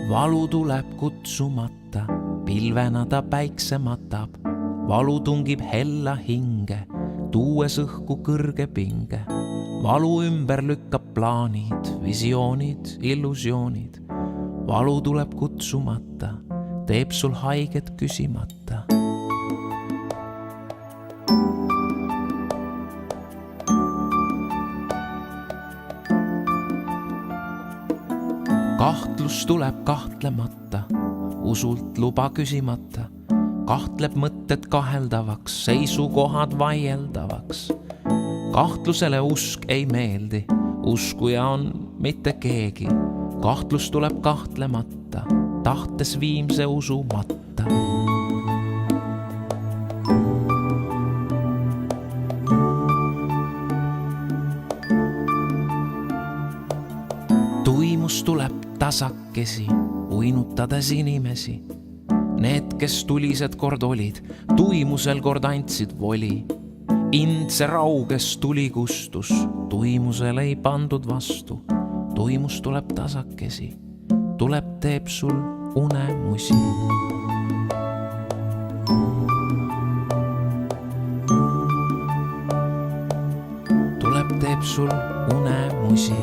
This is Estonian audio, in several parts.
Valu tuleb kutsumata, pilvena ta päikse matab. Valu tungib hella hinge, tuues õhku kõrge pinge. Valu ümber lükkab plaanid, visioonid, illusioonid. Valu tuleb kutsumata, teeb sul haiget küsimata. Kahtlus tuleb kahtlemata, usult luba küsimata. Kahtleb mõtted kaheldavaks, seisukohad vaieldavaks. Kahtlusele usk ei meeldi, uskuja on mitte keegi. Kahtlus tuleb kahtlemata, tahtes viimse usumata. Tuimus tuleb tasakesi, uinutades inimesi. Need, kes tulised kord olid, tuimusel kord andsid voli. Indse rauges tuli kustus, tuimusel ei pandud vastu. Tuimus tuleb tasakesi, tuleb teeb sul unemusi. Tuleb teeb sul unemusi.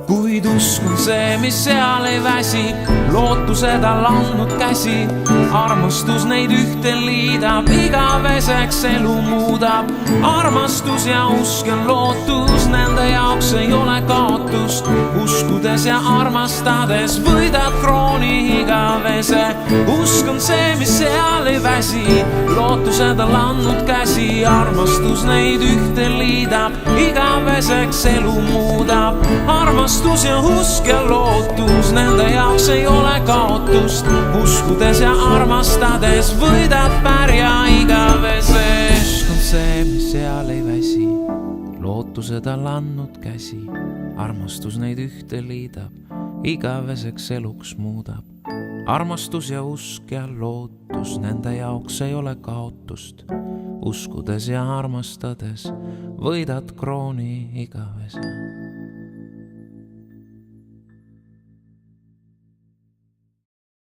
Kuid usk on see, mis seal ei väsi, lootused all andnud käsi. Armastus neid ühte liidab, igaveseks elu muudab. Armastus ja usk ja lootus, nende jaoks ei ole kaotust. Uskudes ja armastades võidad krooni igavese. Usk on see, mis seal ei väsi, lootused all andnud käsi. Armastus neid ühte liidab, igaveseks elu muudab. Armastus ja usk ja lootus, nende jaoks ei ole kaotust. Uskudes ja armastades võidad pärja igavese. Usk on see, mis seal ei väsi, lootused all andnud käsi. Armastus neid ühte liidab, igaveseks eluks muudab. Armastus ja usk ja lootus, nende jaoks ei ole kaotust. Uskudes ja armastades võidad krooni igavese.